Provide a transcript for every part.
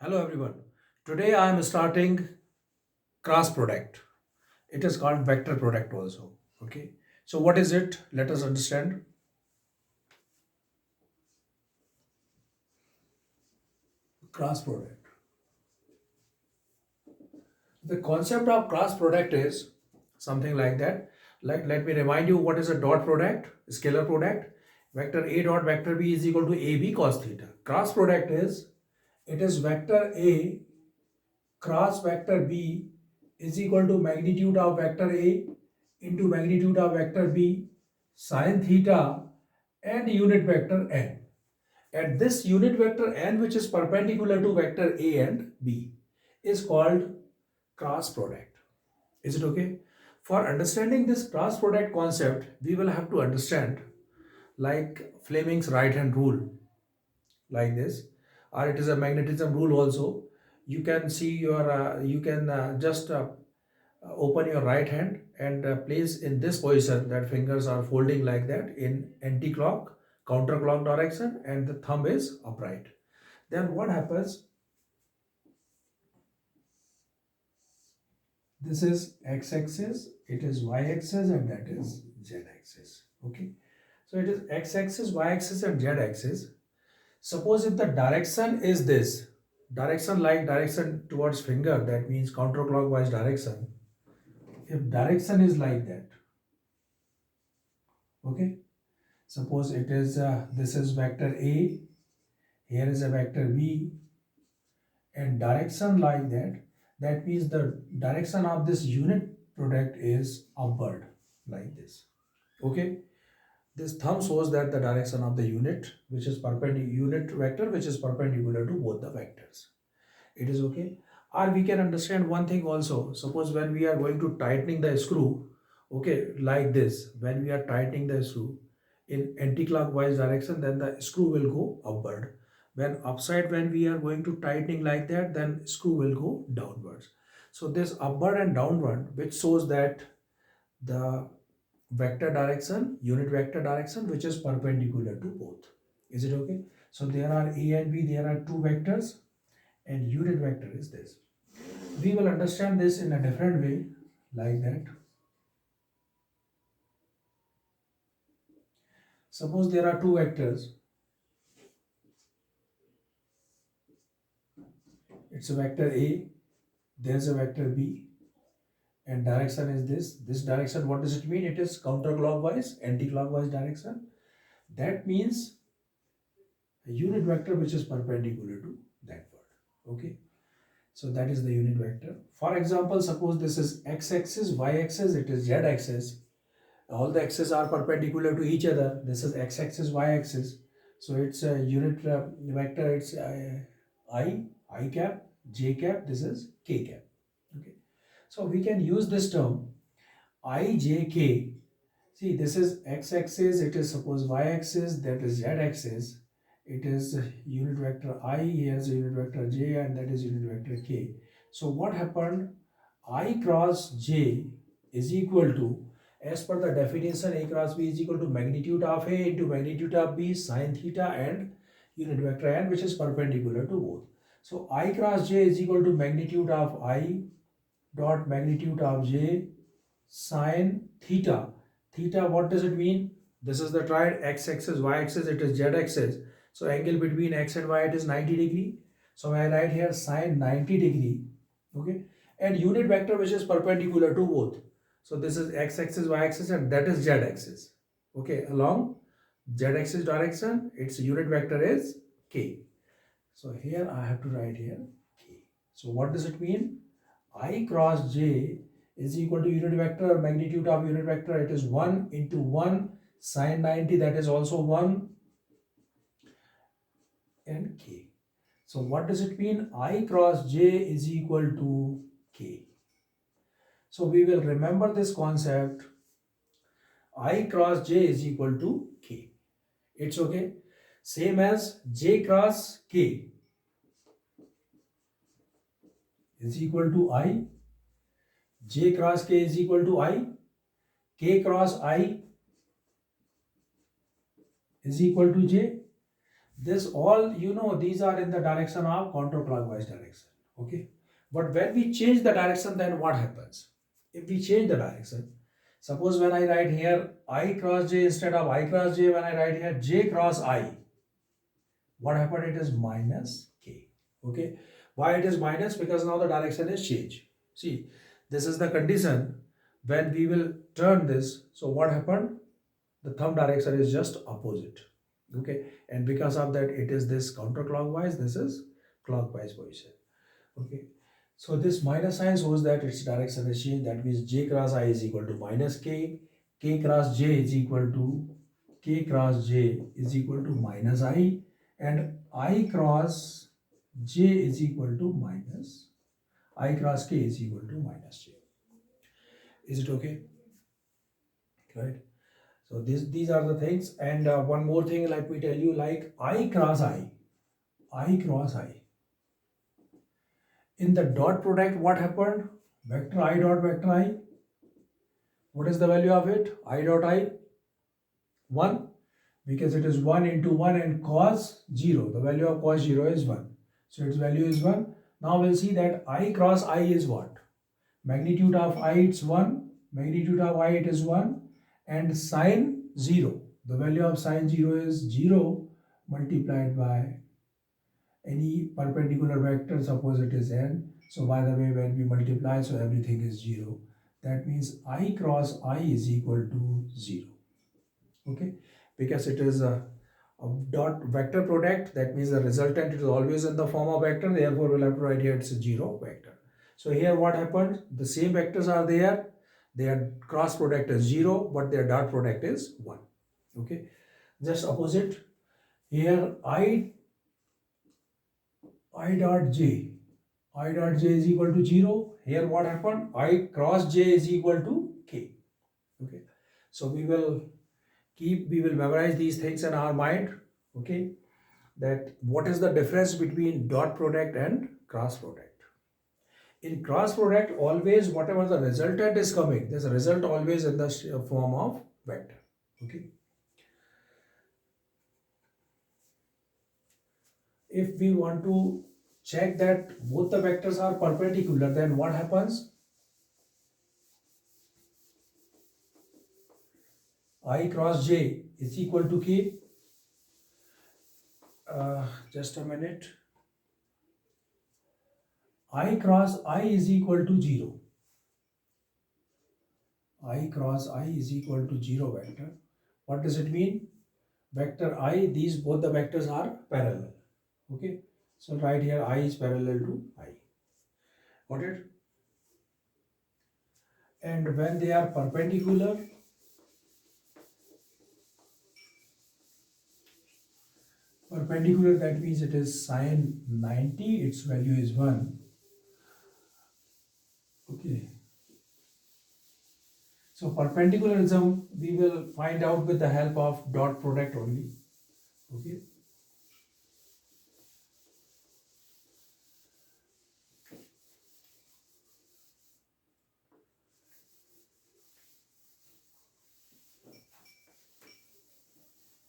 Hello everyone. Today I am starting cross product. It is called vector product also. Okay. So what is it? Let us understand. Cross product. The concept of cross product is something like that. Like let me remind you what is a dot product, scalar product. Vector A dot vector B is equal to AB cos theta. Cross product is it is vector A cross vector B is equal to magnitude of vector A into magnitude of vector B sine theta and unit vector n. And this unit vector n, which is perpendicular to vector A and B, is called cross product. Is it okay? For understanding this cross product concept, we will have to understand like Fleming's right hand rule, like this, or it is a magnetism rule also. You can see your, you can just open your right hand and place in this position that fingers are folding like that in anti-clock counter-clock direction and the thumb is upright. Then what happens, this is x-axis, it is y-axis, and that is z-axis. Okay, so it is x-axis, y-axis, and z-axis. Suppose if the direction is this direction, like direction towards finger, that means counterclockwise direction. If direction is like that, okay, suppose it is this is vector A, here is a vector B, and direction like that, that means the direction of this unit product is upward, like this. Okay, this thumb shows that the direction of the unit, which is perpendicular, unit vector which is perpendicular to both the vectors. It is okay. Or we can understand one thing also. Suppose when we are going to tightening the screw, okay, like this, when we are tightening the screw in anti-clockwise direction, then the screw will go upward. When upside, when we are going to tightening like that, then screw will go downwards. So this upward and downward, which shows that the vector direction, unit vector direction, which is perpendicular to both. Is it okay? So there are A and B, there are two vectors, and unit vector is this. We will understand this in a different way, like that. Suppose there are two vectors. It's a vector A, there's a vector B, and direction is this. This direction, what does it mean? It is counterclockwise, anti-clockwise direction. That means a unit vector which is perpendicular to that word. Okay. So that is the unit vector. For example, suppose this is x-axis, y-axis, it is z-axis. All the axes are perpendicular to each other. This is x-axis, y-axis. So it's a unit vector. It's I cap, j cap. This is k cap. Okay. So we can use this term I, j, k. See, this is x-axis. It is suppose y-axis. That is z-axis. It is unit vector I. Here's a unit vector j, and that is unit vector k. So what happened? I cross j is equal to, as per the definition, A cross B is equal to magnitude of A into magnitude of B sine theta and unit vector n, which is perpendicular to both. So I cross j is equal to magnitude of I dot magnitude of j sine theta. Theta, what does it mean? This is the triad x-axis, y-axis, it is z-axis. So angle between x and y, it is 90 degree. So I write here sine 90 degree. Okay. And unit vector which is perpendicular to both. So this is x-axis, y-axis, and that is z-axis. Okay. Along z-axis direction, its unit vector is k. So here I have to write here k. So what does it mean? I cross j is equal to unit vector, magnitude of unit vector, it is 1 into 1 sine 90, that is also 1, and k. So what does it mean? I cross j is equal to k. So we will remember this concept. I cross j is equal to k. It's okay. Same as j cross k is equal to I. J cross k is equal to I. K cross I is equal to j. This all, these are in the direction of counterclockwise direction. Okay. But when we change the direction, then what happens? If we change the direction, suppose when I write here I cross j instead of I cross j, when I write here j cross I, what happened? It is minus k. Okay. Why it is minus? Because now the direction is changed. See, this is the condition when we will turn this. So what happened? The thumb direction is just opposite. Okay. And because of that, it is this counterclockwise, this is clockwise position. Okay. So this minus sign shows that its direction is changed. That means j cross I is equal to minus k cross j is equal to minus I, and I cross j is equal to minus I cross k is equal to minus j. Is it okay? Right. So these are the things. And one more thing, let me tell you, like I cross I cross I. In the dot product, what happened? Vector I dot vector I. What is the value of it? I dot I 1, because it is 1 into 1 and cos 0. The value of cos 0 is 1. So its value is 1. Now we'll see that I cross I is what? Magnitude of I it's 1. Magnitude of I it is 1. And sine 0. The value of sine 0 is 0 multiplied by any perpendicular vector, suppose it is n. So by the way, when we multiply, so everything is 0. That means I cross I is equal to 0. Okay, because it is a dot vector product, that means the resultant is always in the form of vector, therefore we'll have to write here it's a 0 vector. So here what happened? The same vectors are there, their cross product is 0, but their dot product is 1. Okay, just opposite. Here I dot j is equal to 0. Here what happened? I cross j is equal to k. Okay, so we will memorize these things in our mind. Okay, that what is the difference between dot product and cross product. In cross product, always whatever the resultant is coming, there's a result always in the form of vector. Okay, if we want to check that both the vectors are perpendicular, then what happens? I cross j is equal to k. Just a minute. I cross I is equal to 0. I cross I is equal to 0 vector. What does it mean? Vector I, these both the vectors are parallel. Okay, so right here I is parallel to I. Got it? And when they are perpendicular, that means it is sine 90, its value is 1. Okay. So perpendicularism we will find out with the help of dot product only. Okay.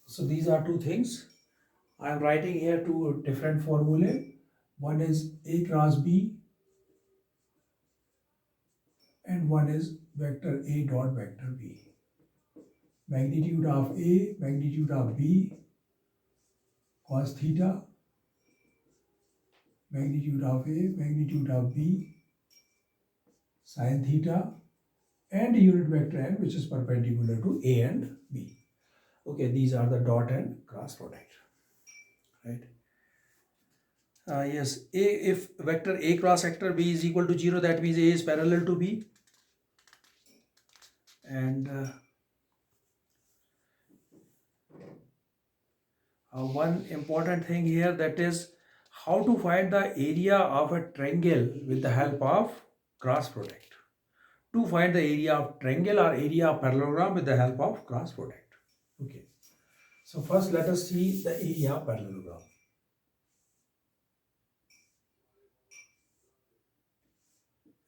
So these are two things. I am writing here two different formulae. One is A cross B and one is vector A dot vector B. Magnitude of A, magnitude of B, cos theta, magnitude of A, magnitude of B, sin theta, and unit vector n, which is perpendicular to A and B. Okay, these are the dot and cross product, right? Yes, if vector A cross vector B is equal to 0, that means A is parallel to B. And one important thing here, that is how to find the area of a triangle with the help of cross product. To find the area of triangle or area of parallelogram with the help of cross product. Okay. So first let us see the area of parallelogram.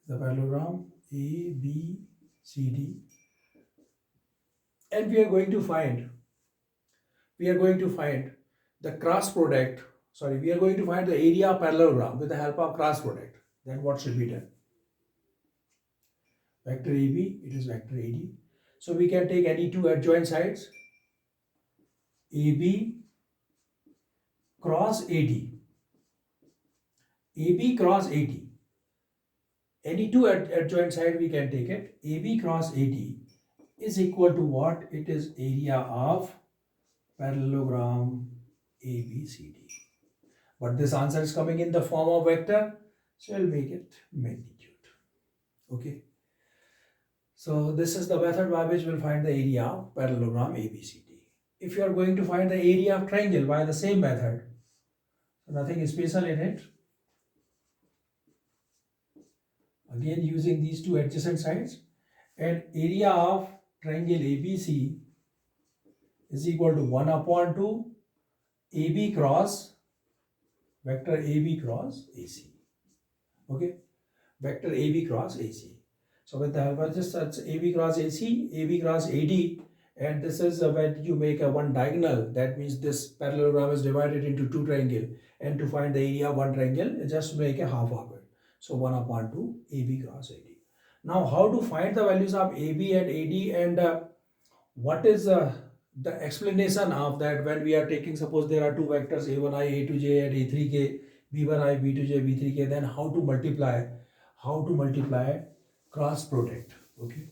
The parallelogram A, B, C, D. And we are going to find the cross product, sorry, we are going to find the area of parallelogram with the help of cross product. Then what should be done? Vector AB, it is vector AD. So we can take any two adjoint sides, AB cross AD, AB cross AD. Any two adjoint side we can take it. AB cross AD is equal to what? It is area of parallelogram ABCD. But this answer is coming in the form of vector, so I'll make it magnitude. Okay. So this is the method by which we'll find the area of parallelogram ABCD. If you are going to find the area of triangle by the same method, nothing special in it. Again using these two adjacent sides, and area of triangle ABC is equal to 1 upon 2 AB cross vector AB cross AC. Okay, vector AB cross AC. So with the help of just such AB cross AC, AB cross AD, and this is when you make a one diagonal, that means this parallelogram is divided into two triangle, and to find the area of one triangle, just make a half of it. So 1 upon 2 AB cross AD. Now how to find the values of AB and AD, and what is the explanation of that when we are taking, suppose there are two vectors A1i, A2j and A3k, B1i, B2j, B3k, then how to multiply cross product. Okay.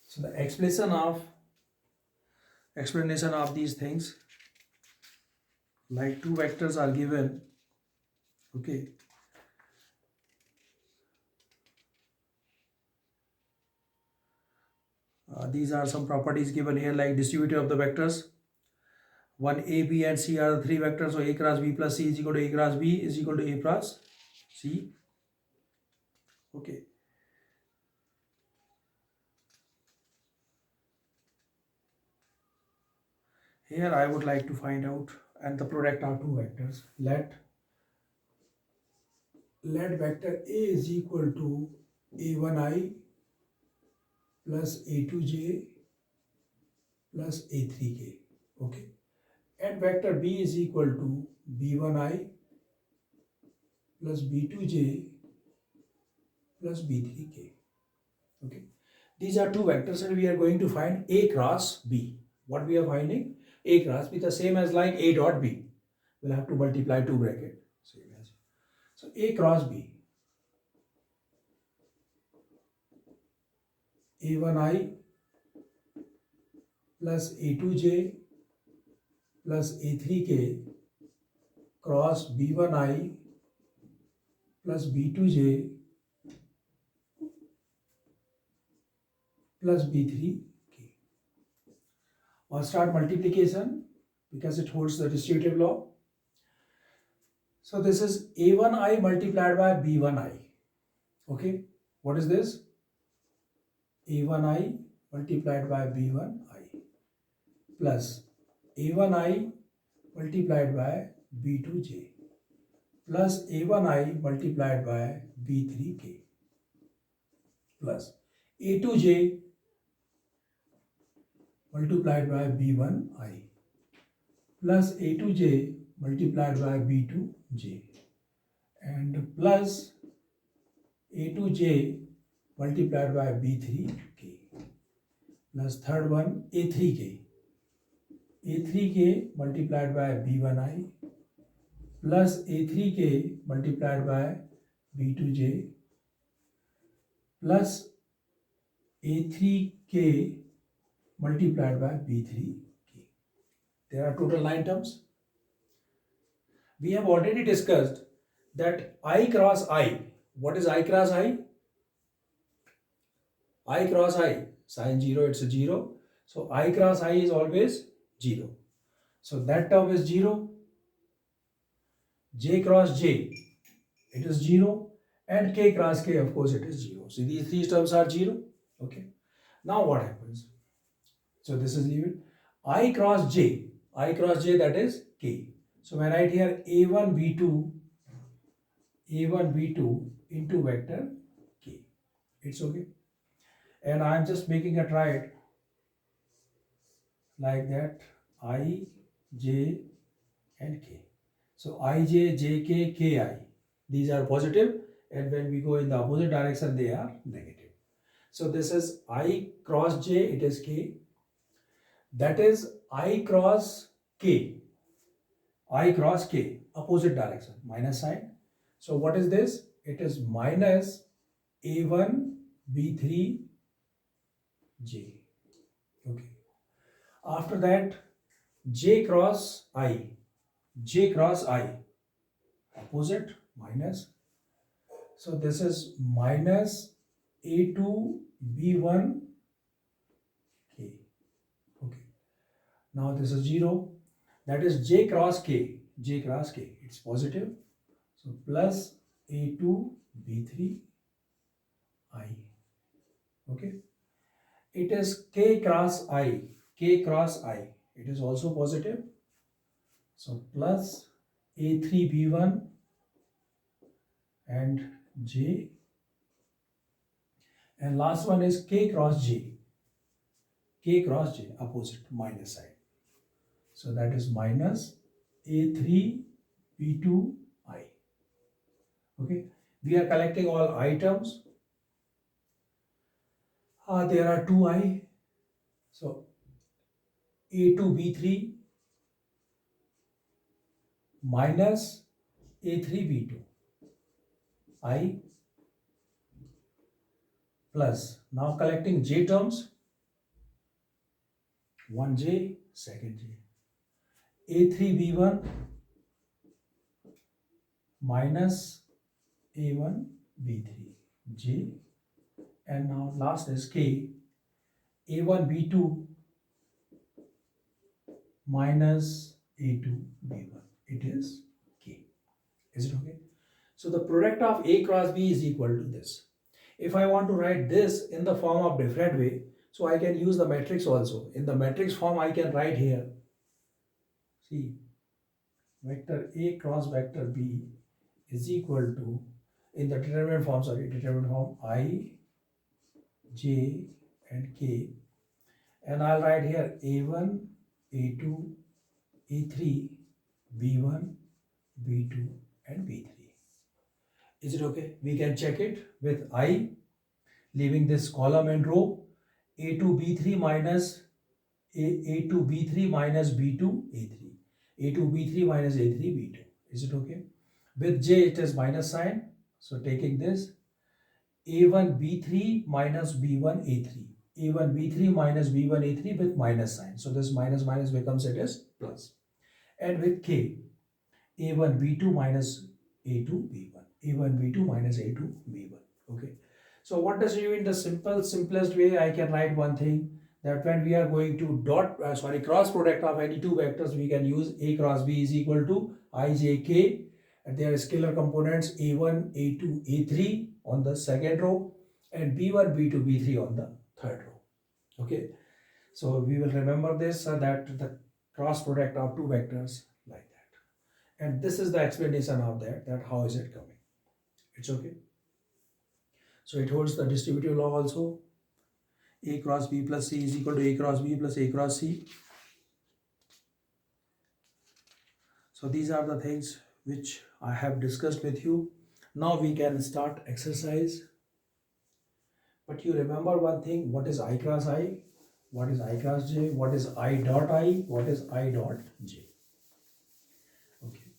So the explanation of these things, like two vectors are given. Okay. These are some properties given here, like distributive of the vectors. 1, A, B and C are the three vectors. So A cross B plus C is equal to A cross B is equal to A plus C. Okay. Here I would like to find out, and the product are two vectors. Let vector A is equal to A1i plus A2j plus A3k. Okay. And vector B is equal to B1i plus B2j plus B3k. Okay. These are two vectors, and we are going to find A cross B. What we are finding? A cross B, the same as like A dot B. We'll have to multiply two bracket. Same as. So A cross B. A1i plus A2j plus A3k cross B1i plus B2j plus B3k. I'll start multiplication because it holds the distributive law. So this is A1i multiplied by B1i. Okay, what is this? A1i multiplied by B1i plus A1i multiplied by B2j plus A1i multiplied by B3k plus A2j multiplied by B1i plus A2j multiplied by B2j and plus A2j multiplied by B3k plus third one A3k multiplied by B1i plus A3k multiplied by B2j plus A3k multiplied by B3k. There are total 9 terms. We have already discussed that I cross I. What is I cross I? I cross I, sign 0, it's a 0. So I cross I is always 0. So that term is 0. J cross J, it is 0. And K cross K, of course, it is 0. So these three terms are 0. Okay. Now what happens? So this is even I cross J, that is K. So when I write here A1 B2 into vector K. It's okay. And I'm just making a right like that, I, J and K. So I, J, J, K, K, I. These are positive, and when we go in the opposite direction, they are negative. So this is I cross J, it is K. That is I cross K. I cross K, opposite direction, minus sign. So what is this? It is minus A1 B3 J. Okay. After that, J cross I. J cross I, opposite, minus. So this is minus A2 B1 K. Okay. Now this is 0. That is J cross K. J cross K. It's positive. So plus A2 B3 I. Okay. It is K cross I. K cross I. It is also positive. So plus A3 B1 and J. And last one is K cross J. K cross J, opposite, minus sign. So that is minus A3 B2 I. Okay. We are collecting all items. There are 2 I. So A2 B3 minus A3 B2 I plus, now collecting J terms, 1 J, second J. A3 B1 minus A1 B3 J, and now last is K. A1 B2 minus A2 B1. It is K. Is it okay? So the product of A cross B is equal to this. If I want to write this in the form of different way, so I can use the matrix also. In the matrix form, I can write here. See, vector A cross vector B is equal to, in the determinant form, I, J and K. And I'll write here A1, A2, A3, B1, B2 and B3. Is it okay? We can check it with I, leaving this column and row. A2 B3 minus A2 B3 minus B2 A3. A2 B3 minus A3 B2. Is it okay? With J it is minus sign. So taking this, A1 B3 minus B1 A3. A1 B3 minus B1 A3 with minus sign. So this minus minus becomes it is plus. And with K, A1 B2 minus A2 B1. A1 B2 minus A2 B1. Okay. So what does it mean? The simplest way I can write one thing, that when we are going to cross product of any two vectors, we can use A cross B is equal to IJK, and their scalar components A1, A2, A3 on the second row and B1, B2, B3 on the third row. Okay. So we will remember this, that the cross product of two vectors like that. And this is the explanation of that how is it coming. It's okay. So it holds the distributive law also. A cross B plus C is equal to A cross B plus A cross C. So these are the things which I have discussed with you. Now we can start exercise. But you remember one thing, what is I cross I? What is I cross J? What is I dot I? What is I dot J? Okay.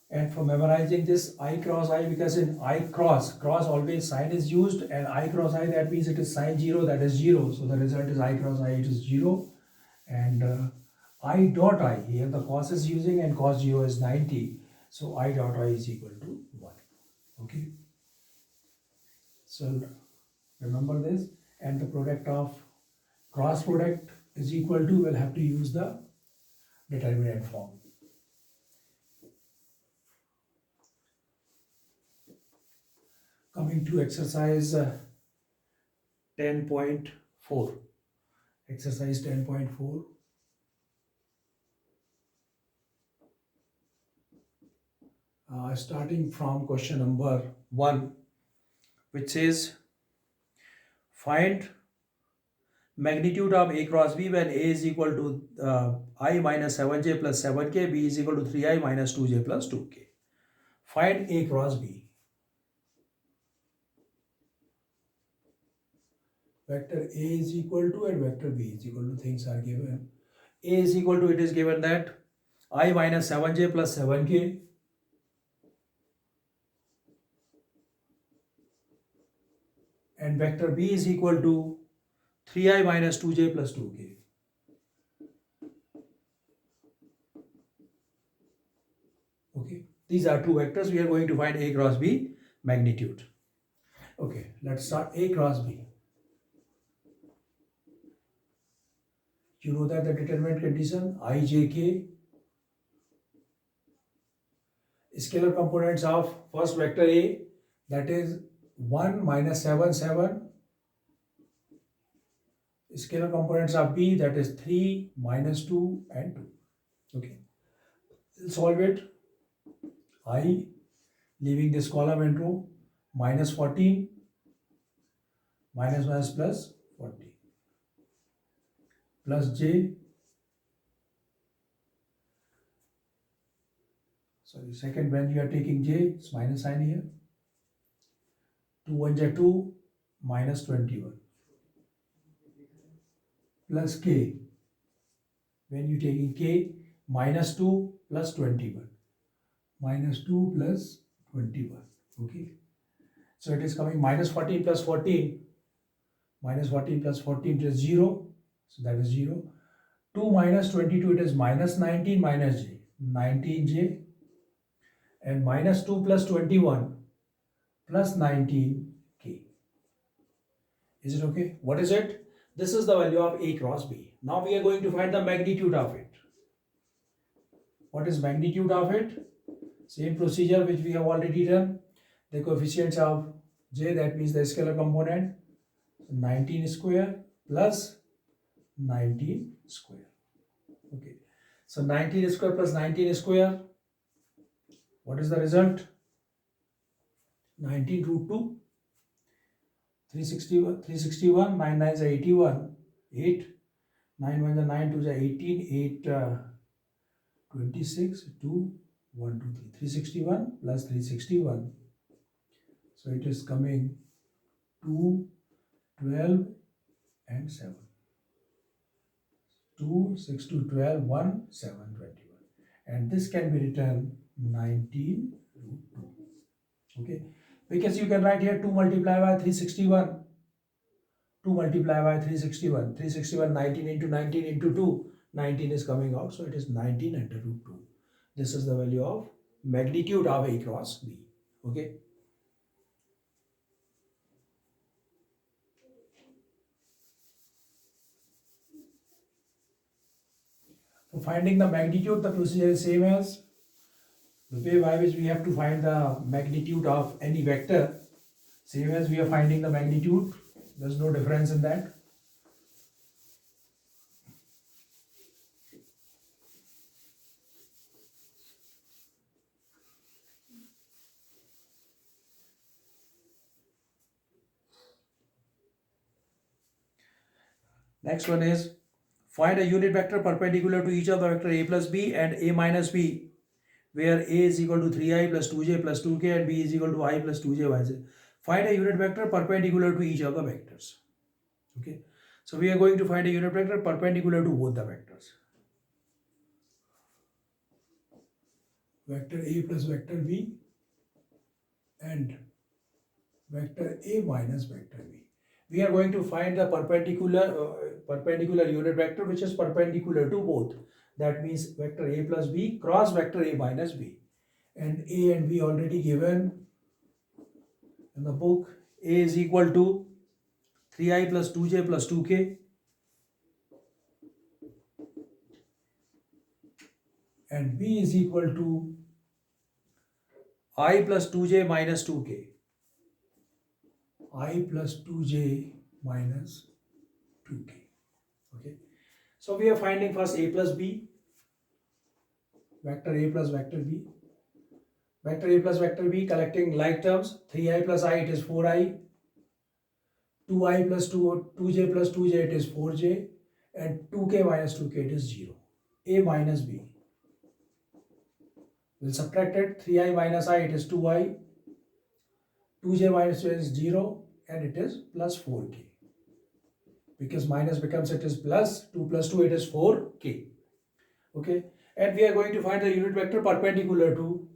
And for memorizing this I cross I, because in I cross always sign is used, and I cross I, that means it is sign 0, that is 0. So the result is I cross I, it is 0. And I dot I, here the cos is using, and cos 0 is 90. So I dot I is equal to 1. Okay. So remember this, and the product of cross product is equal to, we'll have to use the determinant form. Coming to exercise 10.4. Exercise 10.4. Starting from question number 1. which says find magnitude of A cross B when A is equal to I minus 7j plus 7k, B is equal to 3i minus 2j plus 2k. Find A cross B. Vector A is equal to and vector B is equal to, things are given. A is equal to, it is given that I minus 7j plus 7k and vector B is equal to 3i minus 2j plus 2k. Okay, these are two vectors. We are going to find A cross B magnitude. Okay, let's start A cross B. You know that the determinant condition ijk, scalar components of first vector A, that is 1 minus 7 7, scalar components of B, that is 3 minus 2 and 2. Okay, we'll solve it. I, leaving this column and row, minus 14 minus minus plus 40 plus j, sorry, second when you are taking j, it's minus sign here, 2 1 j 2 minus 21 plus k, when you taking k, minus 2 plus 21, minus 2 plus 21. Okay, so it is coming minus 14 plus 14, minus 14 plus 14, it is 0, so that is 0. 2 minus 22, it is minus 19 minus j, 19j, and minus 2 plus 21 plus 19k. Is it okay? What is it? This is the value of A cross B. Now we are going to find the magnitude of it. What is magnitude of it? Same procedure which we have already done. The coefficients of j, that means the scalar component, 19 square plus 19 square. Okay, so 19 square plus 19 square, what is the result? 19 root 2, 361, 9 9 is 81, 8, 9 1 is 9, 2 is 18, 8 26, 2, 1, 2, 3, 361 plus 361. So it is coming 2, 12 and 7. 2, 6, 2, 12, 1, 7, 21. And this can be written 19 root 2. Okay, because you can write here 2 multiplied by 361. 2 multiplied by 361. 361, 19 into 19 into 2. 19 is coming out, so it is 19 under root 2. This is the value of magnitude of A cross B. Okay. For finding the magnitude, the procedure is same as the way by which we have to find the magnitude of any vector. Same as we are finding the magnitude. There's no difference in that. Next one is find a unit vector perpendicular to each of the vector a plus b and a minus b, where a is equal to 3i plus 2j plus 2k and b is equal to I plus 2j yj. Find a unit vector perpendicular to each of the vectors. Okay, so we are going to find a unit vector perpendicular to both the vectors. Vector a plus vector b and vector a minus vector b. We are going to find the perpendicular unit vector which is perpendicular to both. That means vector a plus b cross vector a minus b. And a and b already given in the book. A is equal to 3i plus 2j plus 2k and b is equal to I plus 2j minus 2k. I plus 2j minus 2k. Okay, so we are finding first a plus b, vector a plus vector b. Vector a plus vector b collecting like terms, 3i plus I, it is 4i, 2i plus 2j plus 2j, it is 4j, and 2k minus 2k, it is 0. A minus b. We'll subtract it. 3i minus I, it is 2i. 2j minus 2 is 0, and it is plus 4k. Because minus becomes, it is plus, 2 plus 2, it is 4k. Okay, and we are going to find the unit vector perpendicular to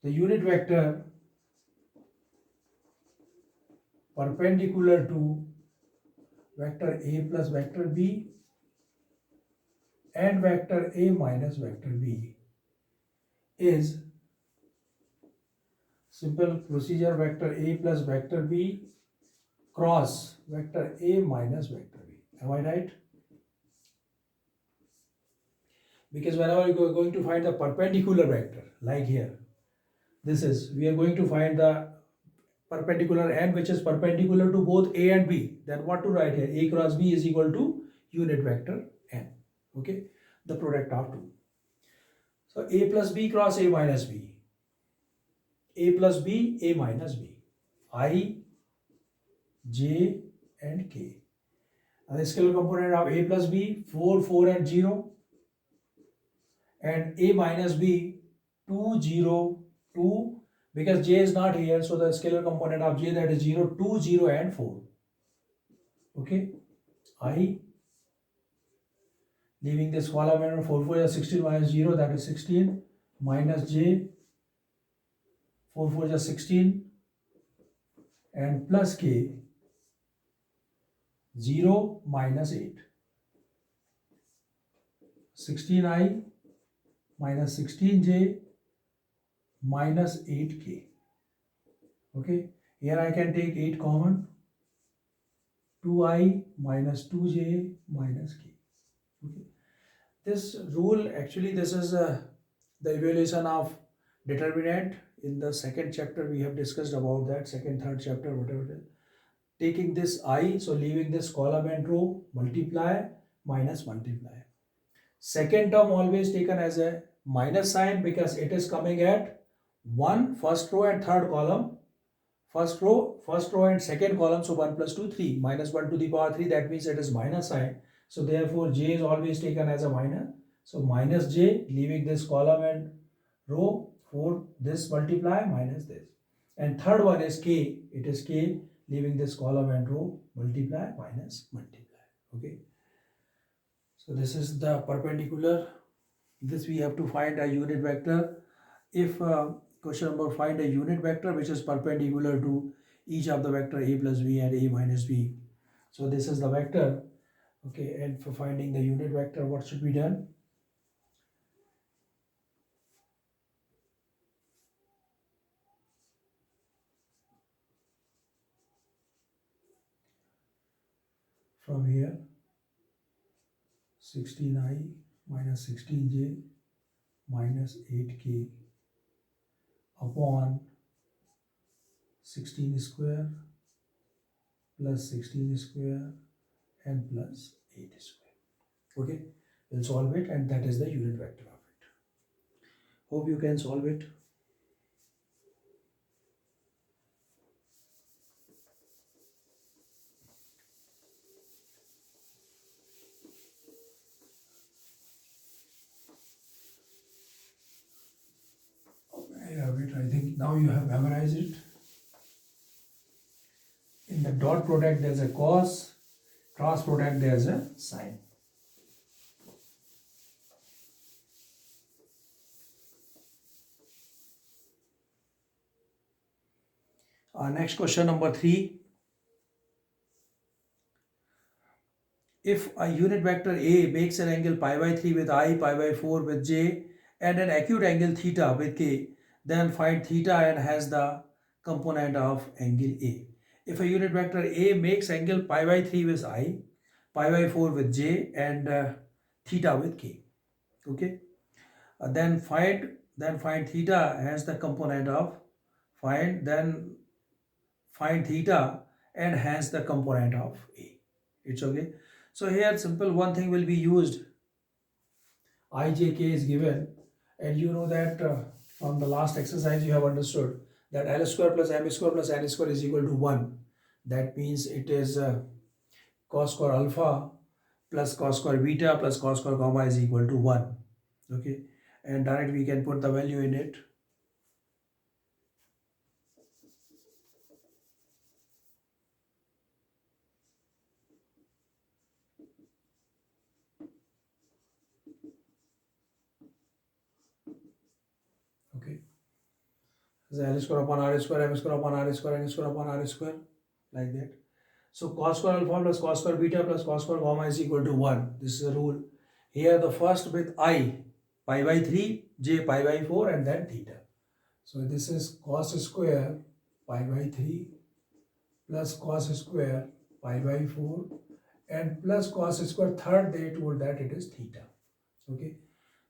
the unit vector perpendicular to vector A plus vector B and vector A minus vector B is simple procedure vector A plus vector B cross vector A minus vector B. Am I right? Because whenever you are going to find the perpendicular vector, like here, this is, we are going to find the perpendicular n which is perpendicular to both A and B, then what to write here? A cross B is equal to unit vector n. Okay, the product of two. So A plus B cross A minus B, A plus B, A minus B, I, J and K. And the scalar component of A plus B, 4, 4 and 0, and A minus B, 2, 0, 2, because J is not here, so the scalar component of J, that is 0, 2, 0 and 4. Okay, I, leaving this column and 4, 4 is 16 minus 0, that is 16, minus J, 4, 4 is 16, and plus K, 0 minus 8. 16I minus 16J minus 8K. Okay, here I can take 8 common. 2I minus 2J minus K. Okay, this rule, actually this is the evaluation of determinant. In the second chapter we have discussed about that, second, third chapter, whatever it is. Taking this I, so leaving this column and row, multiply, minus multiply. Second term always taken as a minus sign because it is coming at first row and third column. First row and second column, so 1 plus 2, 3, minus 1 to the power 3, that means it is minus sign. So therefore J is always taken as a minus. So minus J, leaving this column and row, 4, this multiply, minus this. And third one is K, it is K, leaving this column and row, multiply, minus multiply. Okay. So this is the perpendicular. This we have to find a unit vector. If question number, find a unit vector which is perpendicular to each of the vector A plus B and A minus B. So this is the vector. Okay, and for finding the unit vector, what should be done? From here, 16I minus 16J minus 8K upon 16 square plus 16 square and plus 8 square. Okay, we'll solve it, and that is the unit vector of it. Hope you can solve it. I think now you have memorized it. In the dot product there is a cos, cross product there is a sine. Next question number 3. If a unit vector A makes an angle pi by 3 with I, pi by 4 with J, and an acute angle theta with K, then find theta and has the component of angle A. If a unit vector A makes angle pi by 3 with I, pi by 4 with J, and theta with K, okay, then find theta has the component of find theta and has the component of A. It's okay. So here simple one thing will be used. IJK is given, and you know that from the last exercise you have understood that L square plus M square plus N square is equal to 1. That means it is cos square alpha plus cos square beta plus cos square gamma is equal to 1. Okay, and directly we can put the value in it. Okay, so L square upon R square, M square upon R square, N square upon R square, like that. So cos square alpha plus cos square beta plus cos square gamma is equal to 1. This is a rule. Here the first with I, pi by 3, j pi by 4, and then theta. So this is cos square pi by 3 plus cos square pi by 4 and plus cos square, third they told that it is theta. Okay.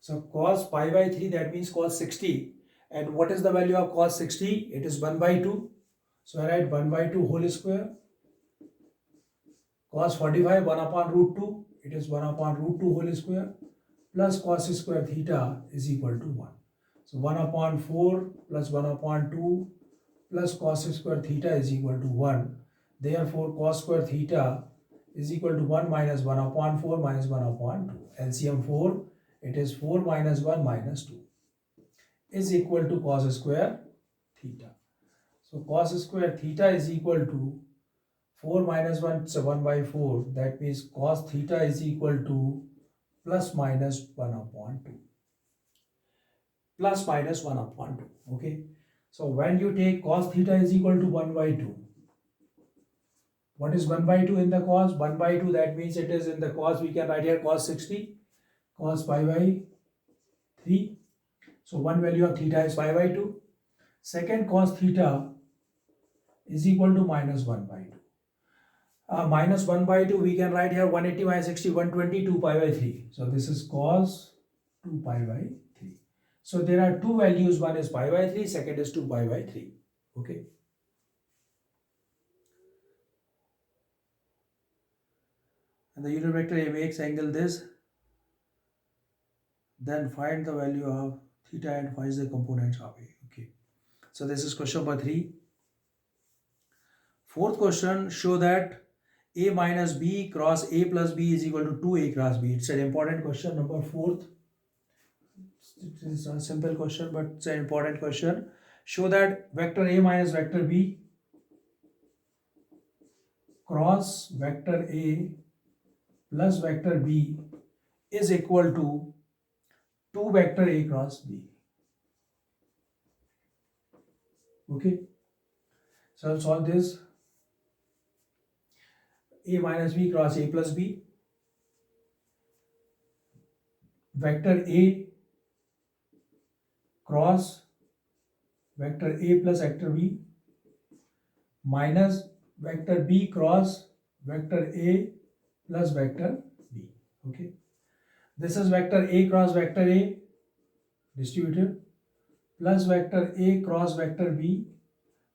So cos pi by 3, that means cos 60. And what is the value of cos 60? It is 1 by 2. So I write 1 by 2 whole square. Cos 45, 1 upon root 2. It is 1 upon root 2 whole square plus cos square theta is equal to 1. So 1 upon 4 plus 1 upon 2 plus cos square theta is equal to 1. Therefore, cos square theta is equal to 1 minus 1 upon 4 minus 1 upon 2. LCM 4, it is 4 minus 1 minus 2 is equal to cos square theta. So cos square theta is equal to 4 minus 1, so 1 by 4. That means cos theta is equal to plus minus 1 upon 2. Plus minus 1 upon 2. Okay. So when you take cos theta is equal to 1 by 2. What is 1 by 2 in the cos? 1 by 2, that means it is in the cos. We can write here cos 60, cos pi by 3. So one value of theta is pi by 2. Second, cos theta is equal to minus 1 by 2. Minus 1 by 2, we can write here 180 minus 60, 120, 2 pi by 3. So this is cos 2 pi by 3. So there are two values, one is pi by 3, second is 2 pi by 3. Okay. And the unit vector A makes angle this. Then find the value of theta and finds the components of A. Okay. So this is question number 3. Fourth question, show that A minus B cross A plus B is equal to 2A cross B. It's an important question, number 4th. It is a simple question, but it's an important question. Show that vector A minus vector B cross vector A plus vector B is equal to 2 vector A cross B. Okay. So I'll solve this. A minus B cross A plus B. Vector A cross vector A plus vector B minus vector B cross vector A plus vector B. Okay. This is vector A cross vector A distributed plus vector A cross vector B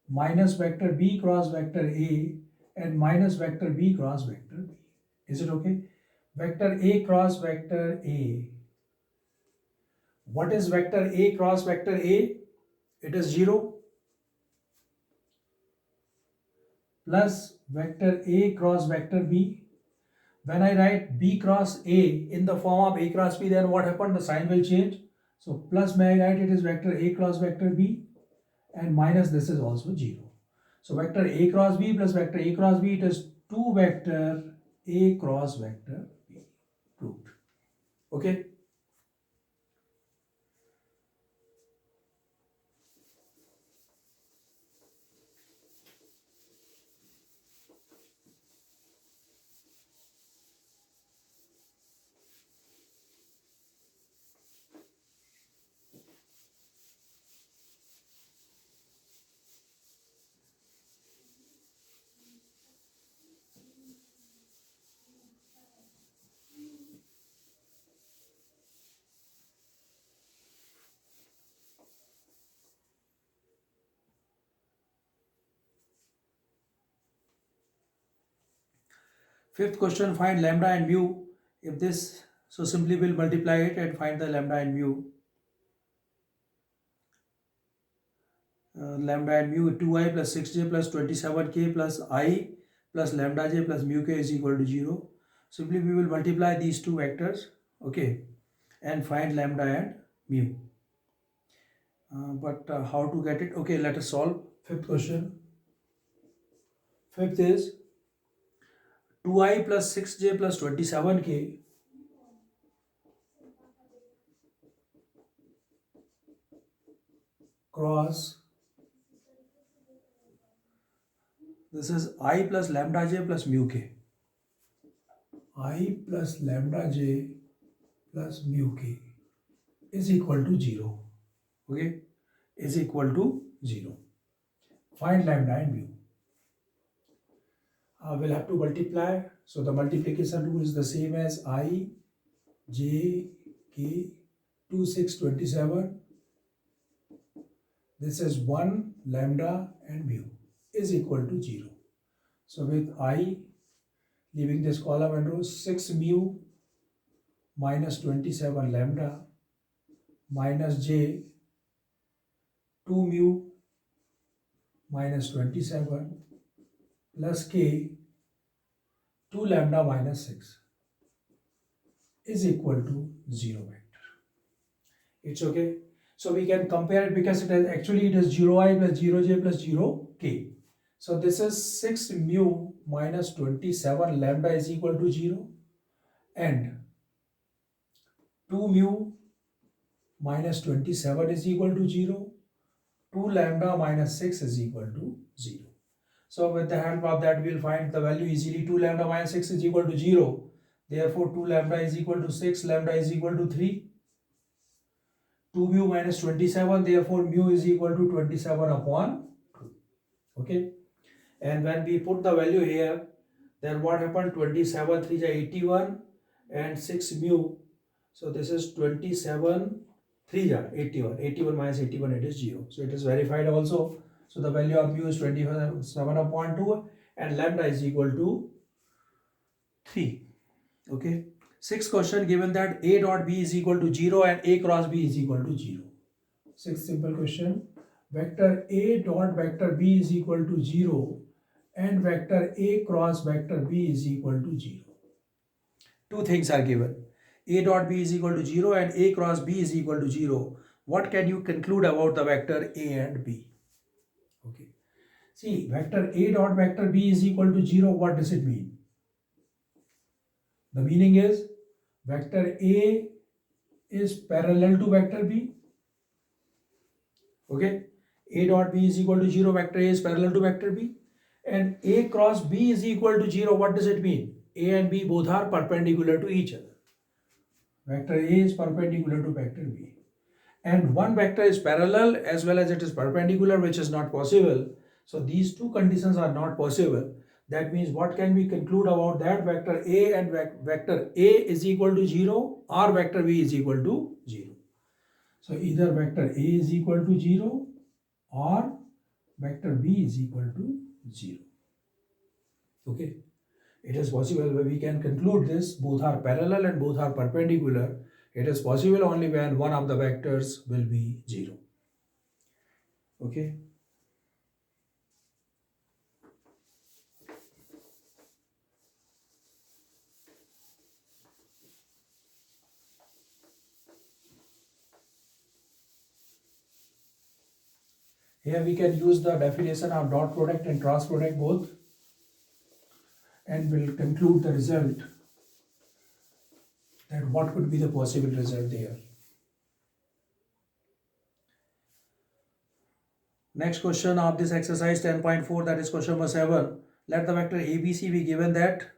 minus vector B cross vector A and minus vector B cross vector B. Is it okay? Vector A cross vector A. What is vector A cross vector A? It is 0 plus vector A cross vector B. When I write B cross A in the form of A cross B, then what happened? The sign will change. So plus may I write it is vector A cross vector B and minus this is also 0. So vector A cross B plus vector A cross B, it is 2 vector A cross vector B. Proved. Okay. Fifth question, find lambda and mu. If this, so simply we'll multiply it and find the lambda and mu. lambda and mu 2i plus 6j plus 27k plus I plus lambda j plus mu k is equal to 0. Simply we will multiply these two vectors, okay, and find lambda and mu. But how to get it? Okay, let us solve. Fifth question. Fifth is 2i plus 6j plus 27k cross, this is I plus lambda j plus mu k. I plus lambda j plus mu k is equal to 0. Okay, is equal to 0. Find lambda and mu. We'll have to multiply. So the multiplication rule is the same as I, j, k, 2, 6, 27. This is 1 lambda and mu is equal to 0. So with I, leaving this column and row, 6 mu minus 27 lambda minus j, 2 mu minus 27 plus k, 2 lambda minus 6 is equal to 0 vector. It's okay. So we can compare it because it is 0i plus 0j plus 0k. So this is 6 mu minus 27 lambda is equal to 0 and 2 mu minus 27 is equal to 0. 2 lambda minus 6 is equal to 0. So with the help of that we will find the value easily. 2 lambda minus 6 is equal to 0. Therefore 2 lambda is equal to 6, lambda is equal to 3. 2 mu minus 27, therefore mu is equal to 27 upon 2. Okay. And when we put the value here, then what happened? 27 3 is 81 and 6 mu. So this is 27 3 is 81. 81 minus 81, it is 0. So it is verified also. So the value of mu is 27 upon 2 and lambda is equal to 3. Okay. Sixth question, given that A dot B is equal to 0 and A cross B is equal to 0. Sixth simple question. Vector A dot vector B is equal to 0 and vector A cross vector B is equal to 0. Two things are given. A dot B is equal to 0 and A cross B is equal to 0. What can you conclude about the vector A and B? Okay. See, vector A dot vector B is equal to 0. What does it mean? The meaning is vector A is parallel to vector B. Okay. A dot B is equal to 0. Vector A is parallel to vector B. And A cross B is equal to 0. What does it mean? A and B both are perpendicular to each other. Vector A is perpendicular to vector B. And one vector is parallel as well as it is perpendicular, which is not possible. So these two conditions are not possible. That means what can we conclude about that? Vector A and vector A is equal to 0 or vector B is equal to 0. So either vector A is equal to 0 or vector B is equal to 0. Okay. It is possible where we can conclude this, both are parallel and both are perpendicular. It is possible only when one of the vectors will be 0. Okay. Here we can use the definition of dot product and cross product both, and we'll conclude the result, that what could be the possible result there. Next question of this exercise 10.4, that is question number 7. Let the vector ABC be given that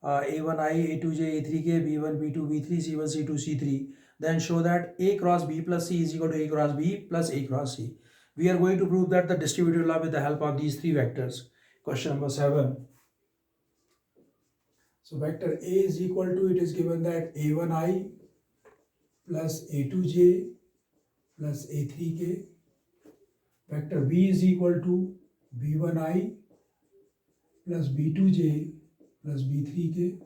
A1i, A2j, A3k, B1, B2, B3, C1, C2, C3. Then show that A cross B plus C is equal to A cross B plus A cross C. We are going to prove that the distributive law with the help of these three vectors. Question number 7. So vector A is equal to, it is given that A1i plus A2j plus A3k. Vector B is equal to B1i plus B2j plus B3k.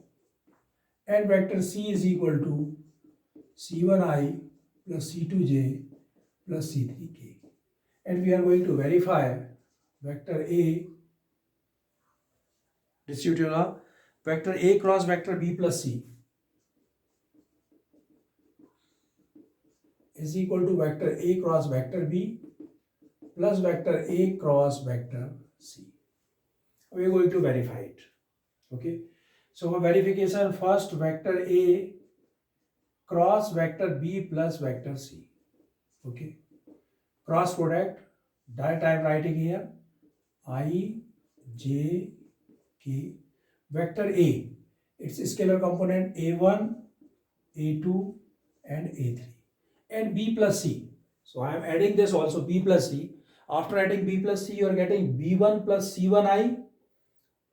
And vector C is equal to C1i plus C2j plus C3k. and we are going to verify vector A distributed law, vector A cross vector B plus C is equal to vector A cross vector B plus vector A cross vector C. We are going to verify it. Okay. So for verification, first vector A cross vector B plus vector C. Okay. Cross product, direct I am writing here I, J, K, vector A, its scalar component A1, A2 and A3 and B plus C. So I am adding this also B plus C. After adding B plus C, you are getting B1 plus C1I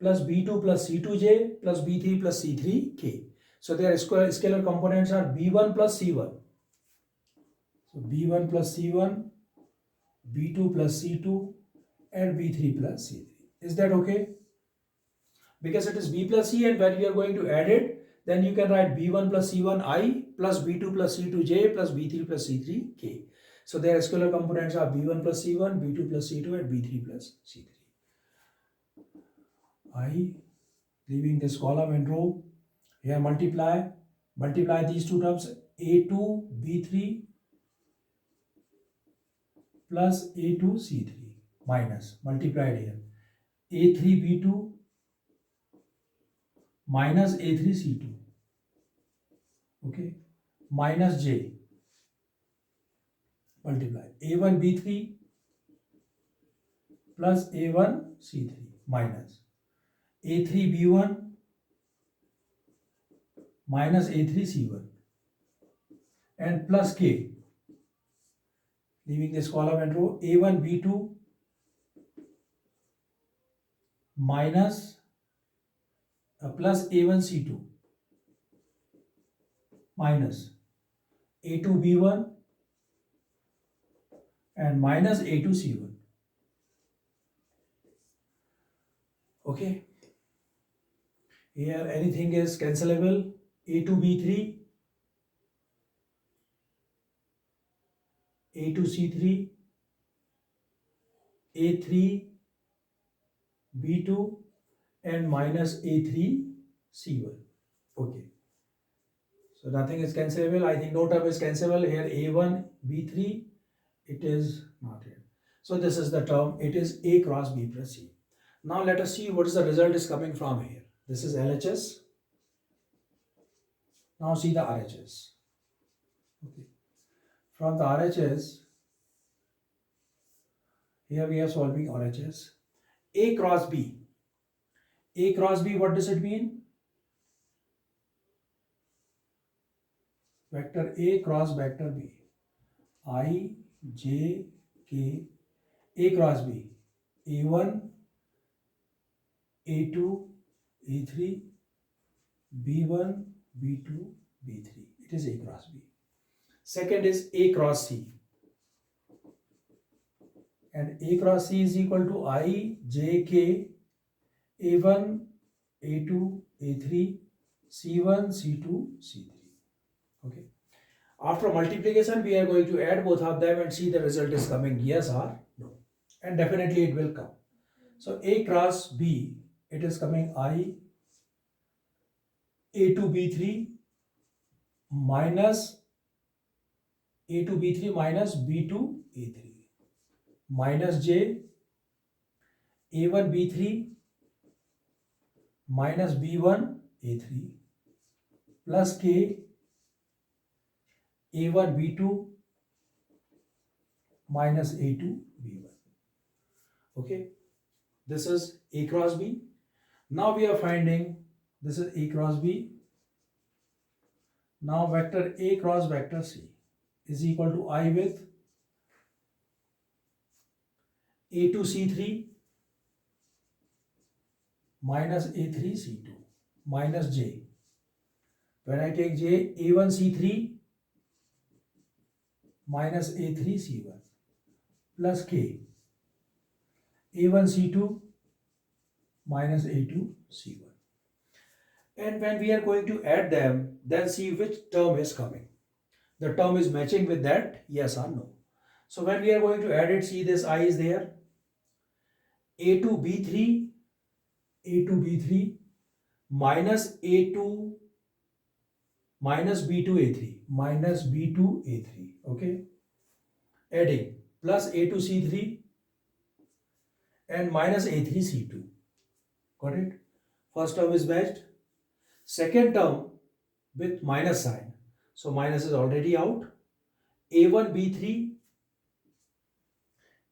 plus B2 plus C2J plus B3 plus C3K. So their scalar components are B1 plus C1. So B1 plus C1, B2 plus C2 and B3 plus C3. Is that okay? Because it is B plus C, and when you are going to add it, then you can write B1 plus C1I plus B2 plus C2J plus B3 plus C3K. So their scalar components are B1 plus C1, B2 plus C2 and B3 plus C3. I, leaving this column and row, here multiply these two terms, A2 B3 plus A2 C3 minus, multiplied here, A3 B2 minus A3 C2, okay, minus J, multiply A1 B3 plus A1 C3 minus A3 B1 minus A3 C1 and plus K, leaving this column and row, A1 B2 minus plus A1 C2 minus A2 B1 and minus A2 C1. Okay. Here anything is cancelable. A2 B3, A2 C3, A3 B2 and minus A3 C1. Okay. So nothing is cancelable. I think no term is cancelable. Here A1 B3, it is not here. So this is the term. It is A cross B plus C. Now let us see what is the result is coming from here. This is LHS. Now see the RHS. Okay. From the RHS, here we are solving RHS. A cross B. A cross B, what does it mean? Vector A cross vector B. I, J, K, A cross B. A1, A2, A3, B1, B2, B3. It is A cross B. Second is A cross C. And A cross C is equal to I, J, K, A1, A2, A3, C1, C2, C3. Okay. After multiplication, we are going to add both of them and see the result is coming yes or no. And definitely it will come. So A cross B, it is coming I, A2 B3 minus A2 B3 minus B2 A3 minus J, A1 B3 minus B1 A3 plus K, A1 B2 minus A2 B1. Okay, this is A cross B. Now we are finding this is A cross B. Now vector A cross vector C is equal to I with A2 C3 minus A3 C2 minus J. When I take J, A1 C3 minus A3 C1 plus K, A1 C2 minus A2 C1. And when we are going to add them, then see which term is coming. The term is matching with that, yes or no. So when we are going to add it, see this I is there. A2B3 minus A2 minus B2A3 minus B2A3. Okay, adding plus A2C3 and minus A3C2. Got it? First term is matched. Second term with minus sign. So minus is already out. A1B3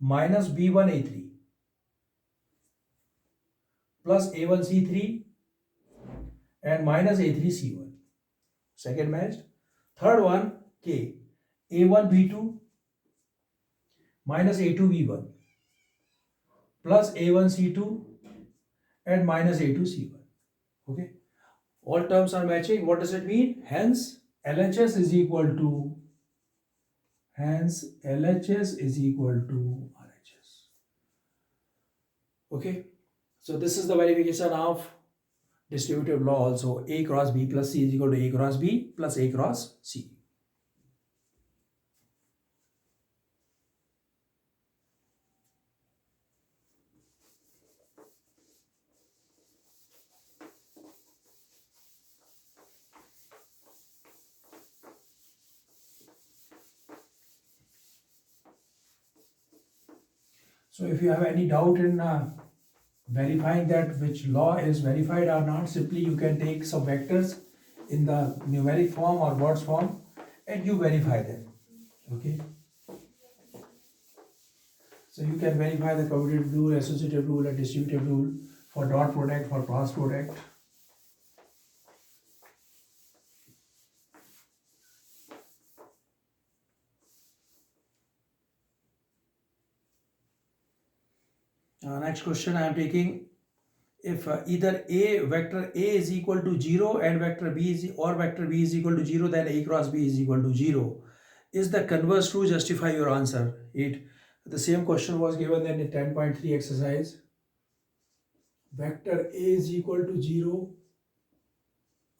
minus B1A3 plus A1C3 and minus A3C1. Second matched. Third one K. A1B2 minus A2B1 plus A1C2 and minus A2C1. Okay. All terms are matching. What does it mean? Hence LHS is equal to RHS. Okay. So this is the verification of distributive law also. A cross B plus C is equal to A cross B plus A cross C. So if you have any doubt in verifying that which law is verified or not, simply you can take some vectors in the numeric form or words form and you verify them. Okay. So you can verify the commutative rule, associative rule and distributive rule for dot product, for cross product. Next question I am taking, if either vector A is equal to 0 and vector B is equal to 0, then A cross B is equal to 0. Is the converse true? Justify your answer. The same question was given in the 10.3 exercise. Vector A is equal to 0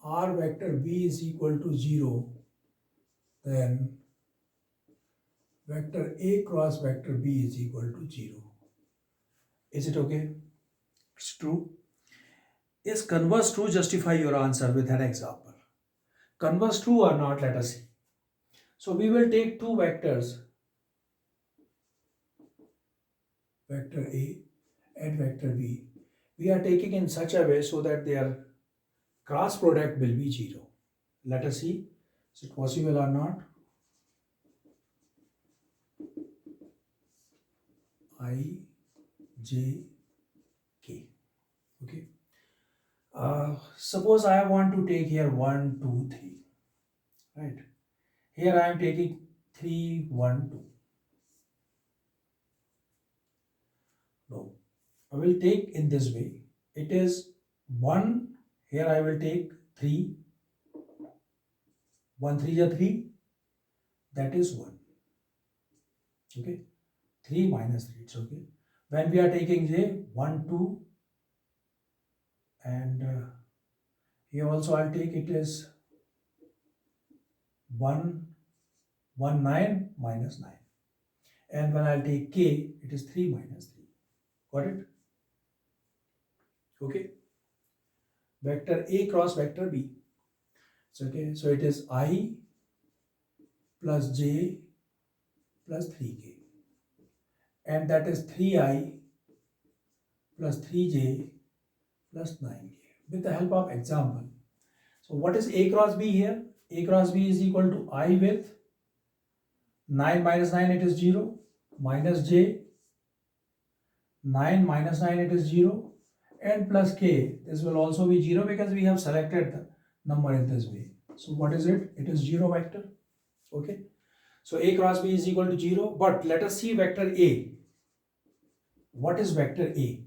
or vector B is equal to 0, then vector A cross vector B is equal to 0. Is it okay? It's true. Is converse true? Justify your answer with an example. Converse true or not? Let us see. So we will take two vectors, vector A and vector B. We are taking in such a way so that their cross product will be 0. Let us see. Is it possible or not? I, J, K. Okay. Suppose I want to take here 1, 2, 3. Right. Here I am taking 3, 1, 2. No. I will take in this way. It is 1. Here I will take 3. 1, 3 is 3. That is 1. Okay. 3 minus 3. It's okay. When we are taking J, 1, 2. And here also I'll take it is 1, 1, 9 minus 9. And when I'll take K, it is 3 minus 3. Got it? Okay. Vector A cross vector B. It's okay. So it is I plus J plus 3K. And that is 3I plus 3J plus 9K with the help of example. So what is A cross B here? A cross B is equal to I with 9 minus 9, it is 0, minus J, 9 minus 9, it is 0, and plus K. This will also be 0 because we have selected the number in this way. So what is it? It is 0 vector. Okay. So A cross B is equal to 0. But let us see vector A. What is vector A?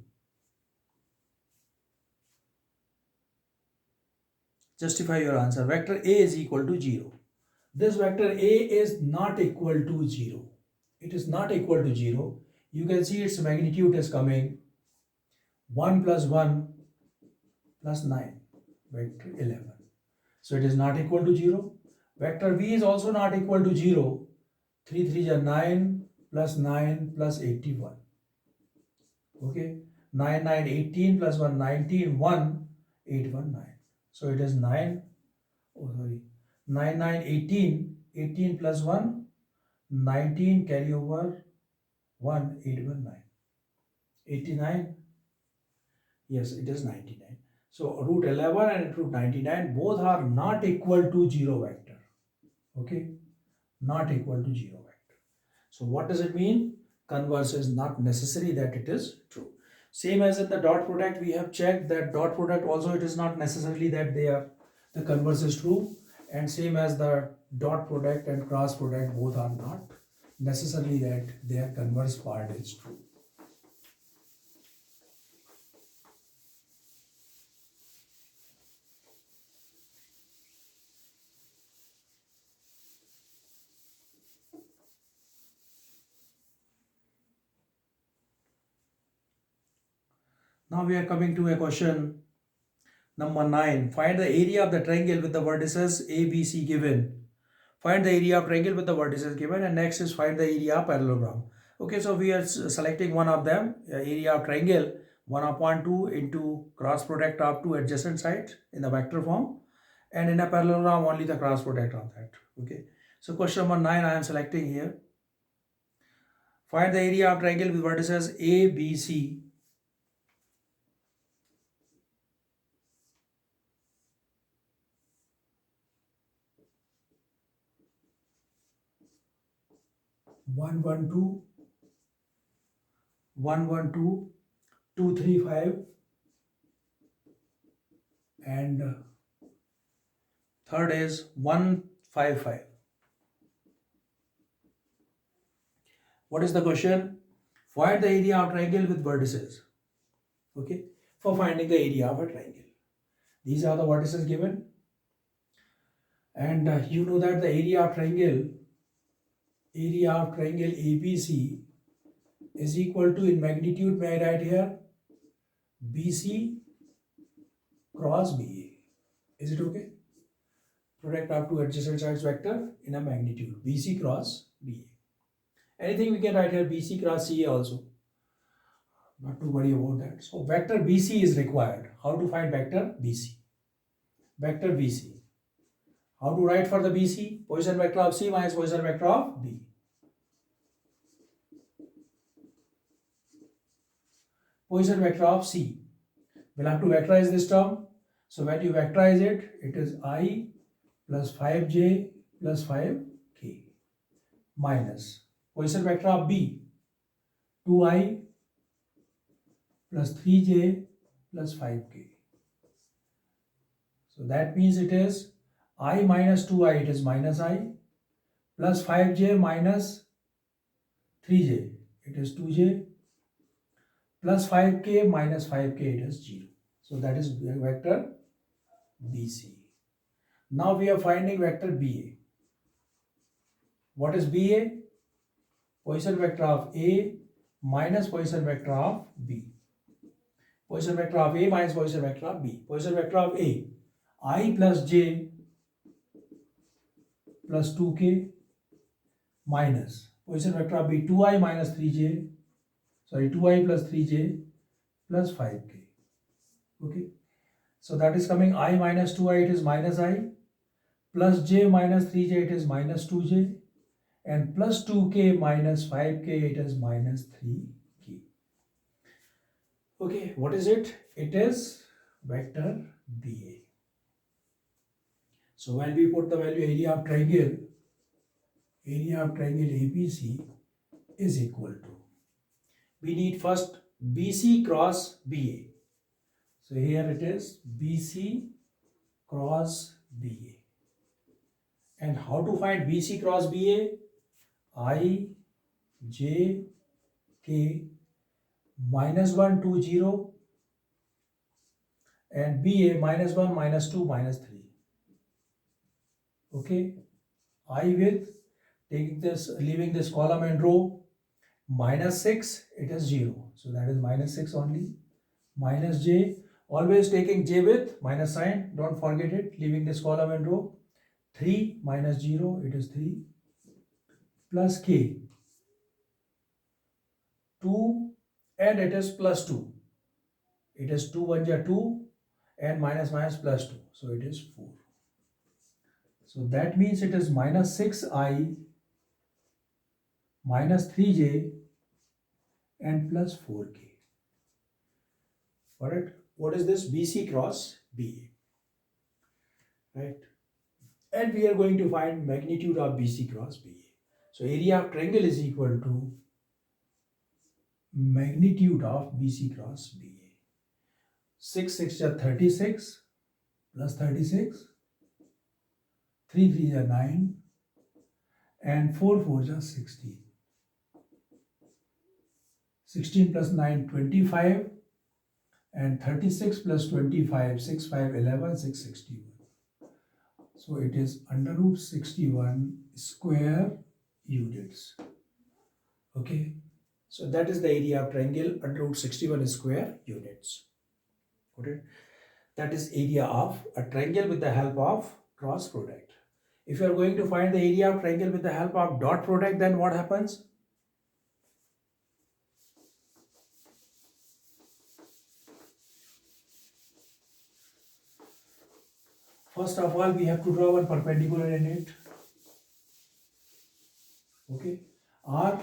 Justify your answer. Vector A is equal to 0. This vector A is not equal to 0. It is not equal to 0. You can see its magnitude is coming 1 plus 1 plus 9, vector 11. So it is not equal to 0. Vector B is also not equal to 0. 3 3 is 9, plus 9 plus 81. Okay, 9, 9, 18 plus 1, 19, 1, 8, 1, 9. So it is 9, oh sorry, 9, 9, 18, 18 plus 1, 19, carry over 1, 8, 1, 9. 89, yes, it is 99. So root 11 and root 99 both are not equal to 0 vector. Okay, not equal to 0 vector. So what does it mean? Converse is not necessary that it is true. Same as in the dot product, we have checked that dot product also it is not necessarily that the converse is true, and same as the dot product and cross product both are not necessarily that their converse part is true. Now we are coming to a question number 9. Find the area of the triangle with the vertices A, B, C given. Find the area of triangle with the vertices given, and next is find the area of parallelogram. Okay, so we are selecting one of them, area of triangle 1 upon 2 into cross product of two adjacent sides in the vector form, and in a parallelogram only the cross product of that. Okay, so question number 9 I am selecting here. Find the area of triangle with vertices A, B, C. One, 1, 2, 1, 1, 2, 2, 3, 5, and third is 1, 5, 5. What is the question? Find the area of triangle with vertices. Okay, for finding the area of a triangle. These are the vertices given, and you know that the area of triangle ABC is equal to, in magnitude may I write here, BC cross BA. Is it okay? Product of two adjacent sides vector in a magnitude BC cross BA. Anything we can write here BC cross CA also. Not to worry about that. So vector BC is required. How to find vector BC? Vector BC. How to write for the BC? Position vector of C minus position vector of B. Position vector of C. We'll have to vectorize this term. So when you vectorize it, it is I plus 5j plus 5k minus position vector of B, 2I plus 3j plus 5k. So that means it is I minus 2I, it is minus I, plus 5j minus 3j, it is 2j, plus 5k minus 5k, it is 0. So that is vector BC. Now we are finding vector BA. What is BA? Position vector of A minus position vector of B. Position vector of A minus position vector of B. Position vector of A, I plus j plus 2k minus position vector of B, 2I minus 3j, sorry, 2I plus 3j plus 5k. Okay, so that is coming I minus 2I, it is minus I, plus j minus 3j, it is minus 2j, and plus 2k minus 5k, it is minus 3k. Okay, what is it? It is vector BA. So when we put the value area of triangle ABC is equal to, we need first BC cross BA. So here it is BC cross BA. And how to find BC cross BA? I, J, K, minus 1, 2, 0, and BA minus 1, minus 2, minus 3. Okay, I with taking this, leaving this column and row, minus 6, it is 0. So that is minus 6 only. Minus j, always taking j with minus sign, don't forget it, leaving this column and row. 3 minus 0, it is 3, plus k. 2 and it is plus 2. It is 2 1 ja 2 and minus minus plus 2. So it is 4. So that means it is minus 6i minus 3j and plus 4k. Got it? What is this? BC cross BA. Right? And we are going to find magnitude of BC cross BA. So area of triangle is equal to magnitude of BC cross BA. 6 6 are 36 plus 36, 3 3 are 9 and 4 4 are 16. 16 plus 9 25 and 36 plus 25 6 5 11 6 61. So it is under root 61 square units. Okay. So that is the area of triangle under root 61 square units. Okay. That is area of a triangle with the help of cross product. If you are going to find the area of triangle with the help of dot product, then what happens? First of all, we have to draw one perpendicular in it. Okay. Or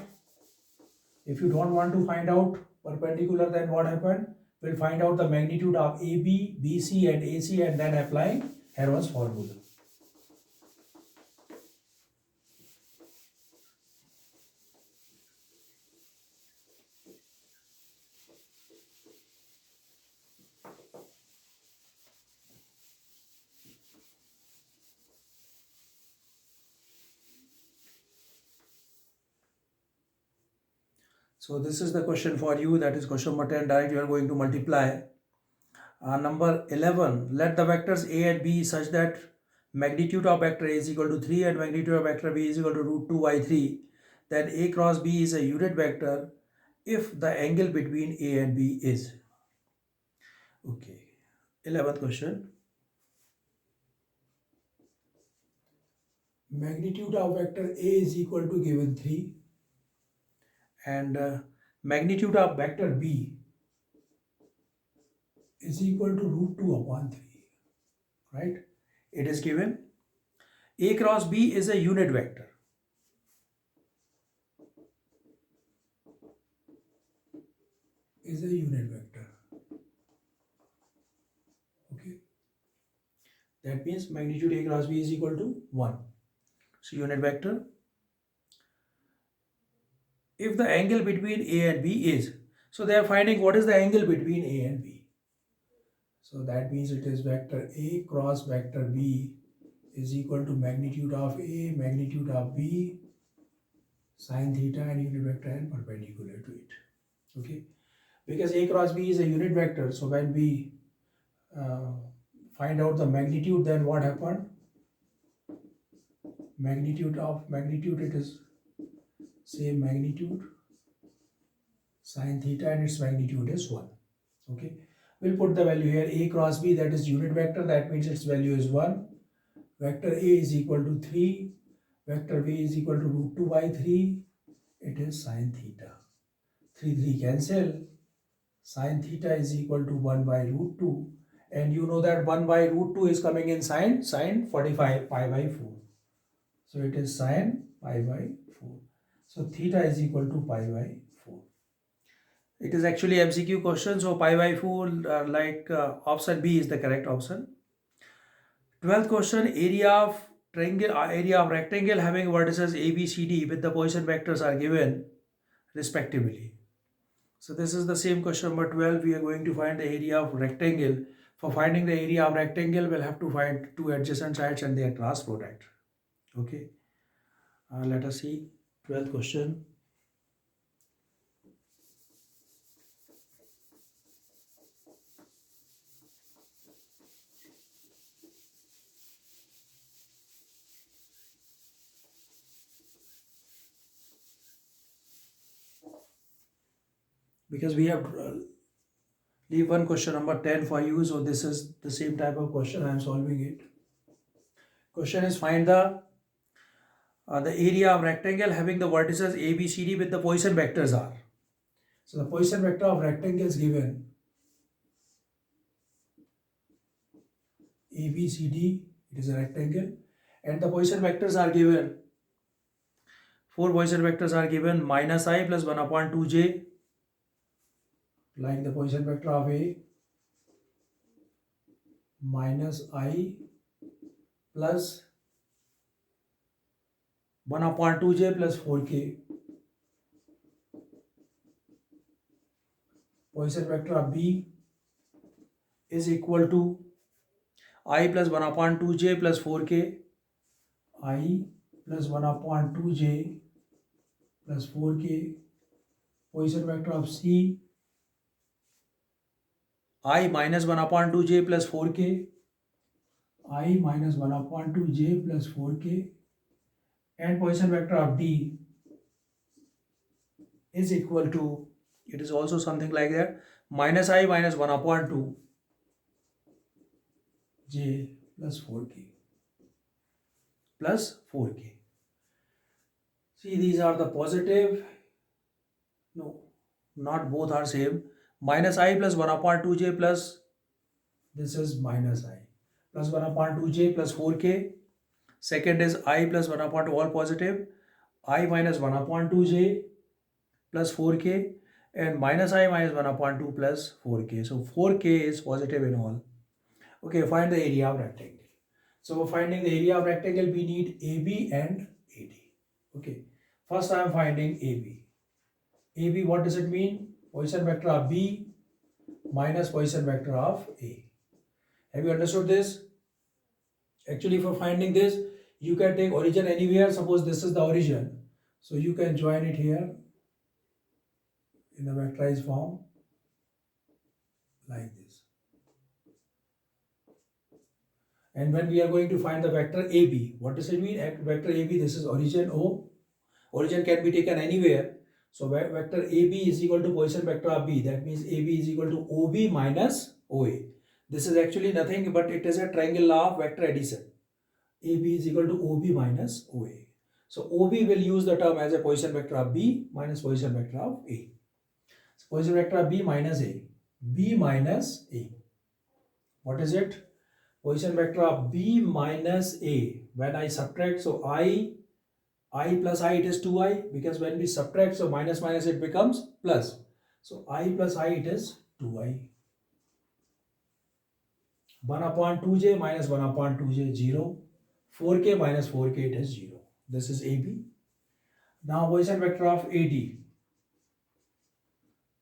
if you don't want to find out perpendicular, then what happened? We'll find out the magnitude of AB, BC and AC and then applying Heron's formula. So this is the question for you, that is question number 10. Direct you are going to multiply. Number 11, let the vectors A and B such that magnitude of vector A is equal to 3 and magnitude of vector B is equal to root 2 by 3. Then A cross B is a unit vector if the angle between A and B is. Okay, 11th question. Magnitude of vector A is equal to given 3 and magnitude of vector B is equal to root 2 upon 3, right? It is given. A cross B is a unit vector. Is a unit vector. Okay. That means magnitude A cross B is equal to 1. So unit vector. If the angle between A and B is, so they are finding what is the angle between A and B. So that means it is vector A cross vector B is equal to magnitude of A, magnitude of B, sine theta and unit vector and perpendicular to it. Okay. Because A cross B is a unit vector, so when we find out the magnitude, then what happened? Magnitude of magnitude, it is same magnitude, sine theta and its magnitude is 1. Okay. We'll put the value here. A cross B, that is unit vector, that means its value is 1. Vector A is equal to 3. Vector B is equal to root 2 by 3. It is sine theta. 3 3 cancel. Sine theta is equal to 1 by root 2. And you know that 1 by root 2 is coming in sine 45 pi by 4. So it is sine pi by 4. So theta is equal to pi by 4. It is actually MCQ question, so pi by 4 option B is the correct option. 12th question, area of triangle, area of rectangle having vertices A, B, C, D with the position vectors are given respectively. So this is the same question number 12. We are going to find the area of rectangle. For finding the area of rectangle, we'll have to find two adjacent sides and their cross product. Okay. Let us see 12th question. Because we have leave one question number 10 for you, so this is the same type of question. I am solving it. Question is find the area of rectangle having the vertices A, B, C, D with the position vectors are. So the position vector of rectangle is given A, B, C, D. It is a rectangle, and the position vectors are given. Four position vectors are given: minus I plus 1 upon 2j, like the position vector of A, minus I plus 1 upon 2j plus 4k. Position vector of B is equal to I plus 1 upon 2j plus 4k. I plus 1 upon 2j plus 4k. Position vector of C, I minus 1 upon 2j plus 4k. I minus 1 upon 2j plus 4k. And position vector of D is equal to, it is also something like that, minus I minus 1 upon 2 j plus 4k plus 4k. See, these are the positive. No, not both are same. Minus I plus 1 upon 2j plus, this is minus I plus 1 upon 2j plus 4k. Second is I plus 1 upon 2, all positive. I minus 1 upon 2j plus 4k, and minus I minus 1 upon 2 plus 4k. So 4k is positive in all. Okay, find the area of rectangle. So for finding the area of rectangle, we need AB and AD. Okay, first I am finding AB. AB, what does it mean? Position vector of B minus position vector of A. Have you understood this? Actually, for finding this, you can take origin anywhere. Suppose this is the origin. So you can join it here in the vectorized form like this. And when we are going to find the vector AB, what does it mean? Vector AB, this is origin O. Origin can be taken anywhere. So vector AB is equal to position vector of B. That means AB is equal to OB minus OA. This is actually nothing but it is a triangle law of vector addition. AB is equal to OB minus OA. So OB will use the term as a position vector of B minus position vector of A. So position vector of B minus A. B minus A. What is it? Position vector of B minus A. When I subtract, so I plus I, it is 2I, because when we subtract, so minus minus it becomes plus. So I plus I, it is 2I. 1 upon 2j minus 1 upon 2j, 0. 4k minus 4k, it is 0. This is AB. Now position vector of AD.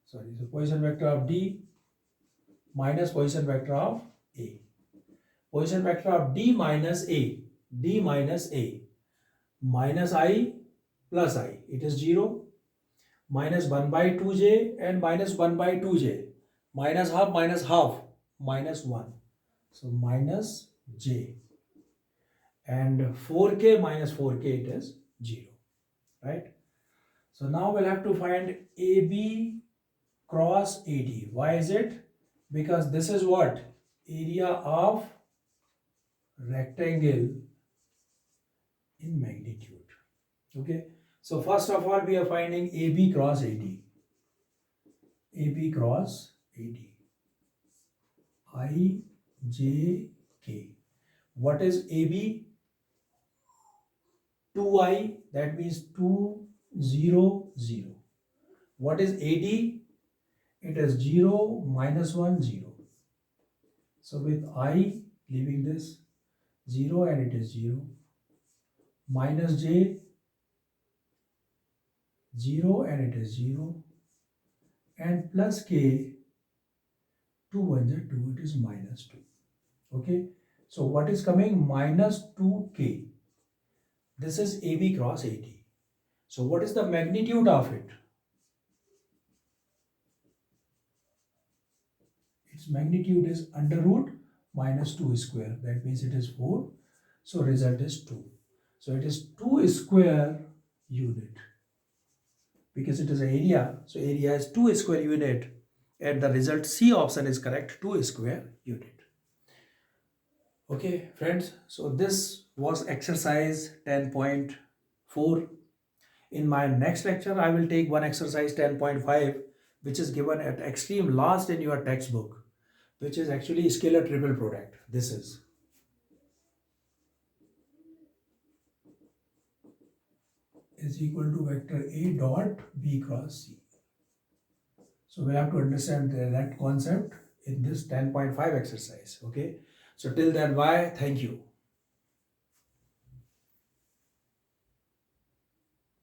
Sorry, so position vector of D minus position vector of A. Position vector of D minus A. D minus A. Minus I plus I, it is 0. Minus 1 by 2j and minus 1 by 2j. Minus half, minus 1. So minus j. And 4k minus 4k, it is 0. Right? So now we'll have to find AB cross AD. Why is it? Because this is what? Area of rectangle in magnitude. Okay. So first of all, we are finding AB cross AD. AB cross AD. I, J, K. What is AB? 2I, that means 2, 0, 0. What is AD? It is 0, minus 1, 0. So with I, leaving this 0 and it is 0. Minus J, 0 and it is 0. And plus K, 2 1 is 2, it is minus 2. Okay. So what is coming? Minus 2K. This is AB cross AD. So what is the magnitude of it? Its magnitude is under root minus 2 square. That means it is 4. So result is 2. So it is 2 square unit. Because it is an area, so area is 2 square unit. And the result C option is correct, 2 square unit. Okay, friends. So this was exercise 10.4. In my next lecture, I will take one exercise 10.5, which is given at extreme last in your textbook, which is actually scalar triple product. This is equal to vector A dot B cross C. So we have to understand that concept in this 10.5 exercise. Okay. So till then, bye. Thank you.